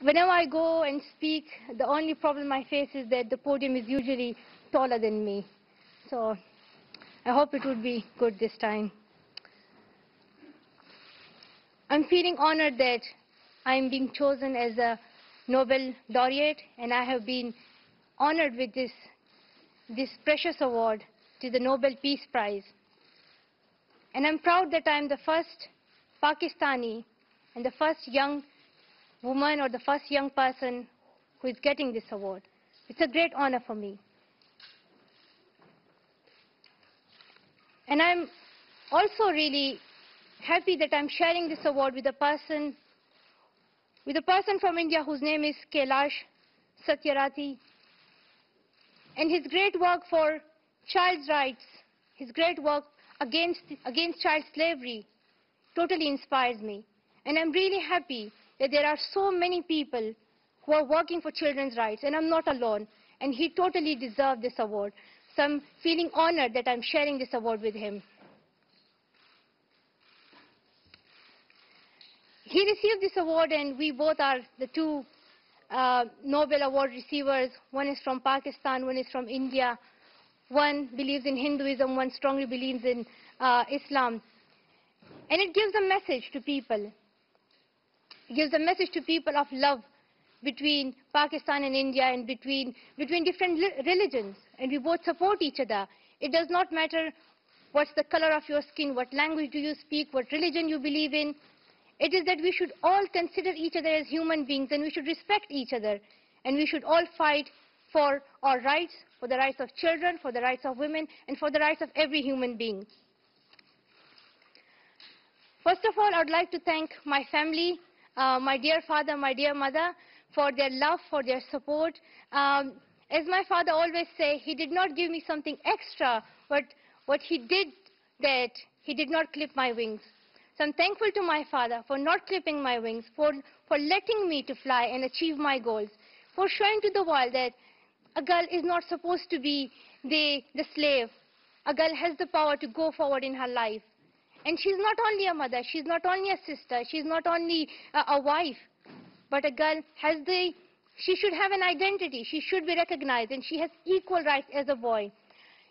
Whenever I go and speak, the only problem I face is that the podium is usually taller than me. So I hope it would be good this time. I'm feeling honored that I'm being chosen as a Nobel laureate, and I have been honored with this precious award, to the Nobel Peace Prize. And I'm proud that I'm the first Pakistani and the first young woman or the first young person who is getting this award. It's a great honor for me. And I'm also really happy that I'm sharing this award with a person from India whose name is Kailash Satyarthi. And his great work for child's rights, his great work against child slavery totally inspires me. And I'm really happy that there are so many people who are working for children's rights, and I'm not alone. And he totally deserved this award. So I'm feeling honored that I'm sharing this award with him. He received this award, and we both are the two Nobel Award receivers. One is from Pakistan, one is from India. One believes in Hinduism, one strongly believes in Islam. And it gives a message to people. It gives a message to people of love between Pakistan and India, and between different religions. And we both support each other. It does not matter what's the color of your skin, what language do you speak, what religion you believe in. It is that we should all consider each other as human beings, and we should respect each other. And we should all fight for our rights, for the rights of children, for the rights of women, and for the rights of every human being. First of all, I would like to thank my family, my dear father, my dear mother, for their love, for their support. As my father always says, he did not give me something extra, but what he did, that he did not clip my wings. So I'm thankful to my father for not clipping my wings, for letting me to fly and achieve my goals, for showing to the world that a girl is not supposed to be the slave. A girl has the power to go forward in her life. And she's not only a mother, she's not only a sister, she's not only a wife, but a girl she should have an identity, she should be recognized, and she has equal rights as a boy.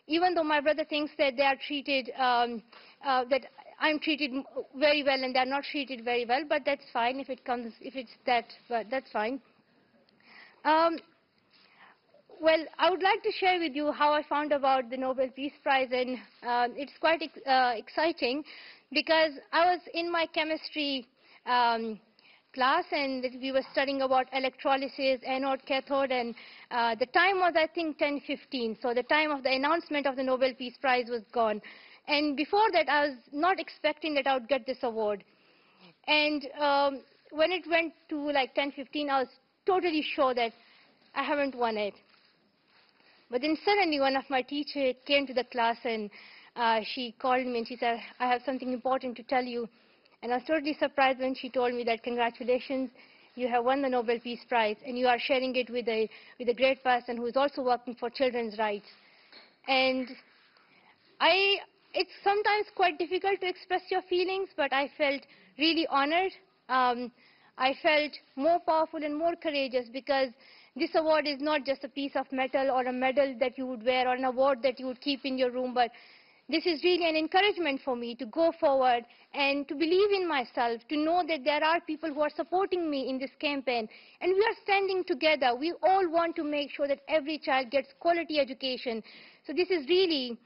Even though my brother thinks that they are treated, that I'm treated very well and they're not treated very well, but that's fine if it's that, but that's fine. Well, I would like to share with you how I found about the Nobel Peace Prize, and it's quite exciting, because I was in my chemistry class, and we were studying about electrolysis, anode, cathode, and the time was, I think, 10:15. So the time of the announcement of the Nobel Peace Prize was gone. And before that, I was not expecting that I would get this award. And when it went to like 10:15, I was totally sure that I haven't won it. But then suddenly one of my teachers came to the class, and she called me and she said, I have something important to tell you. And I was totally surprised when she told me that, congratulations, you have won the Nobel Peace Prize, and you are sharing it with a great person who is also working for children's rights. And it's sometimes quite difficult to express your feelings, but I felt really honored. I felt more powerful and more courageous, because this award is not just a piece of metal or a medal that you would wear or an award that you would keep in your room, but this is really an encouragement for me to go forward and to believe in myself, to know that there are people who are supporting me in this campaign. And we are standing together. We all want to make sure that every child gets quality education. So this is really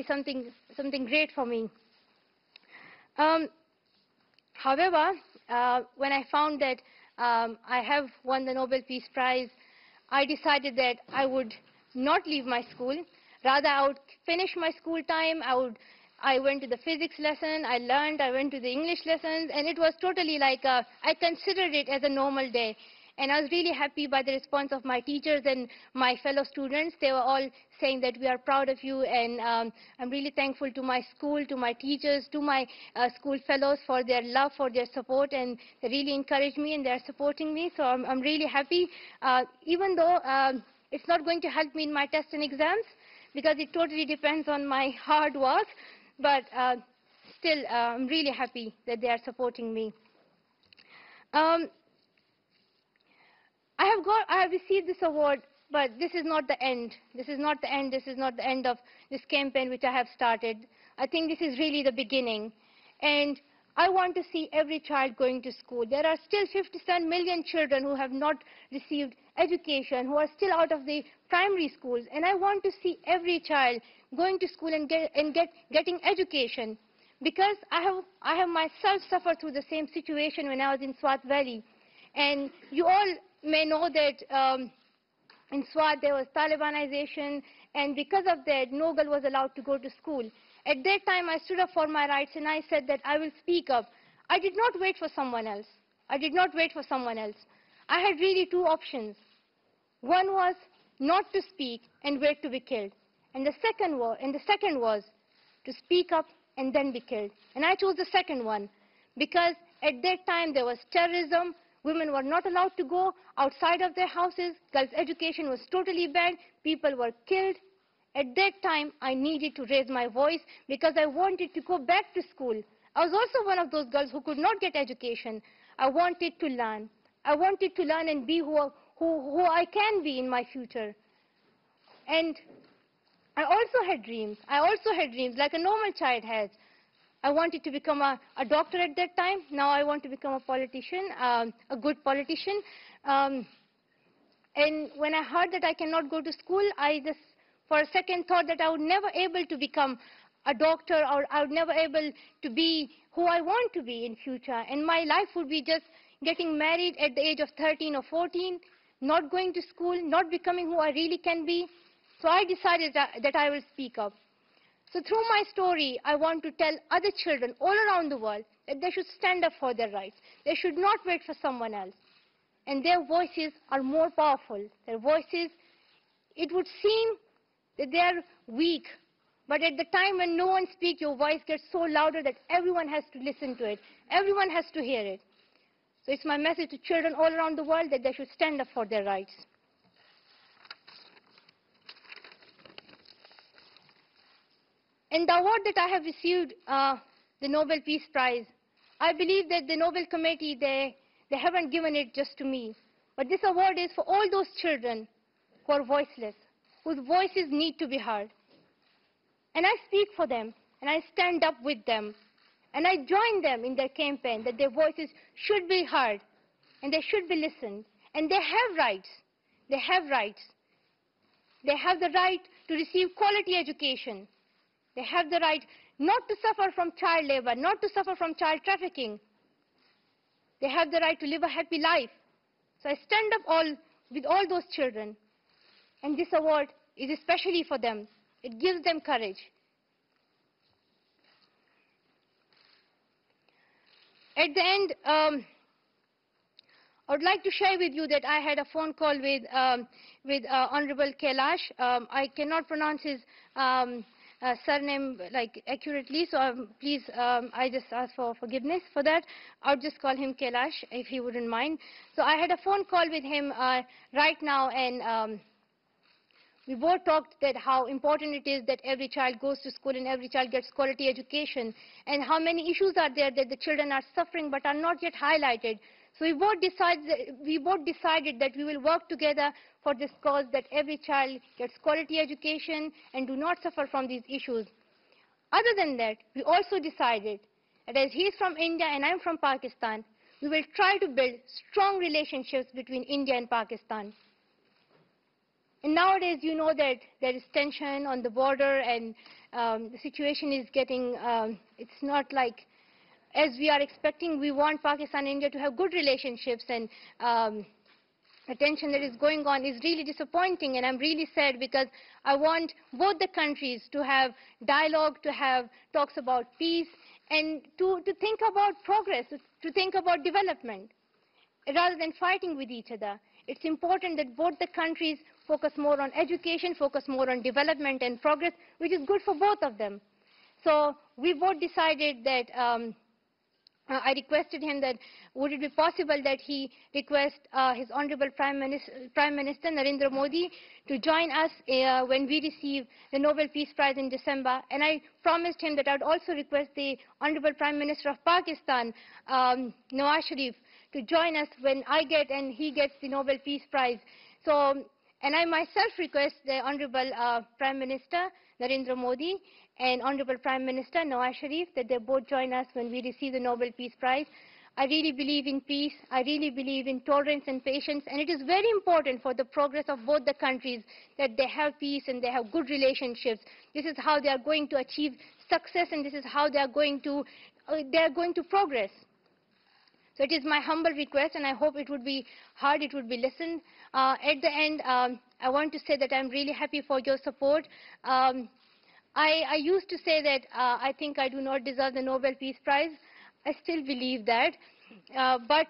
something great for me. However, when I found that I have won the Nobel Peace Prize, I decided that I would not leave my school. Rather, I would finish my school time. I went to the physics lesson, I learned, I went to the English lessons, and it was totally like I considered it as a normal day. And I was really happy by the response of my teachers and my fellow students. They were all saying that we are proud of you, and I'm really thankful to my school, to my teachers, to my school fellows for their love, for their support, and they really encouraged me and they're supporting me. So I'm really happy, even though it's not going to help me in my tests and exams, because it totally depends on my hard work, but still I'm really happy that they are supporting me. I have received this award, but this is not the end. This is not the end. This is not the end of this campaign which I have started. I think this is really the beginning. And I want to see every child going to school. There are still 57 million children who have not received education, who are still out of the primary schools. And I want to see every child going to school and getting education. Because I have myself suffered through the same situation when I was in Swat Valley. And you all may know that in Swat there was Talibanization, and because of that, no girl was allowed to go to school. At that time, I stood up for my rights, and I said that I will speak up. I did not wait for someone else. I did not wait for someone else. I had really two options. One was not to speak and wait to be killed. And the second was to speak up and then be killed. And I chose the second one because at that time there was terrorism. Women were not allowed to go outside of their houses. Girls' education was totally banned. People were killed. At that time, I needed to raise my voice because I wanted to go back to school. I was also one of those girls who could not get education. I wanted to learn. I wanted to learn and be who I can be in my future. And I also had dreams. I also had dreams like a normal child has. I wanted to become a doctor at that time. Now I want to become a politician, a good politician. And when I heard that I cannot go to school, I just for a second thought that I would never able to become a doctor, or I would never able to be who I want to be in future. And my life would be just getting married at the age of 13 or 14, not going to school, not becoming who I really can be. So I decided that I will speak up. So through my story, I want to tell other children all around the world that they should stand up for their rights. They should not wait for someone else. And their voices are more powerful. Their voices, it would seem that they are weak. But at the time when no one speaks, your voice gets so louder that everyone has to listen to it. Everyone has to hear it. So it's my message to children all around the world that they should stand up for their rights. And the award that I have received, the Nobel Peace Prize, I believe that the Nobel Committee, they haven't given it just to me. But this award is for all those children who are voiceless, whose voices need to be heard. And I speak for them, and I stand up with them, and I join them in their campaign that their voices should be heard, and they should be listened. And they have rights. They have rights. They have the right to receive quality education. They have the right not to suffer from child labor, not to suffer from child trafficking. They have the right to live a happy life. So I stand up with all those children. And this award is especially for them. It gives them courage. At the end, I would like to share with you that I had a phone call with Honorable Kailash. I cannot pronounce his surname accurately, so please, I just ask for forgiveness for that. I'll just call him Kailash if he wouldn't mind. So I had a phone call with him right now, and we both talked that how important it is that every child goes to school and every child gets quality education, and how many issues are there that the children are suffering but are not yet highlighted. So we both decided that we will work together for this cause, that every child gets quality education and do not suffer from these issues. Other than that, we also decided that as he is from India and I'm from Pakistan, we will try to build strong relationships between India and Pakistan. And nowadays, you know that there is tension on the border, and the situation is getting, it's not like as we are expecting. We want Pakistan and India to have good relationships, and the tension that is going on is really disappointing, and I'm really sad because I want both the countries to have dialogue, to have talks about peace, and to think about progress, to think about development, rather than fighting with each other. It's important that both the countries focus more on education, focus more on development and progress, which is good for both of them. So we both decided that I requested him that would it be possible that he request his Honorable Prime Minister Narendra Modi to join us when we receive the Nobel Peace Prize in December. And I promised him that I would also request the Honorable Prime Minister of Pakistan, Nawaz Sharif, to join us when I get and he gets the Nobel Peace Prize. So, and I myself request the Honorable Prime Minister Narendra Modi and Honorable Prime Minister Nawaz Sharif that they both join us when we receive the Nobel Peace Prize. I really believe in peace. I really believe in tolerance and patience. And it is very important for the progress of both the countries that they have peace and they have good relationships. This is how they are going to achieve success, and this is how they are going to progress. So it is my humble request, and I hope it would be heard, it would be listened. At the end, I want to say that I'm really happy for your support. I used to say that I think I do not deserve the Nobel Peace Prize. I still believe that. But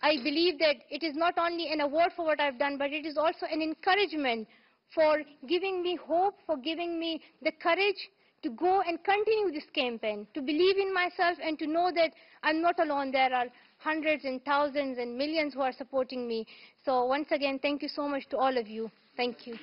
I believe that it is not only an award for what I've done, but it is also an encouragement for giving me hope, for giving me the courage to go and continue this campaign, to believe in myself and to know that I'm not alone. There are hundreds and thousands and millions who are supporting me. So once again, thank you so much to all of you. Thank you.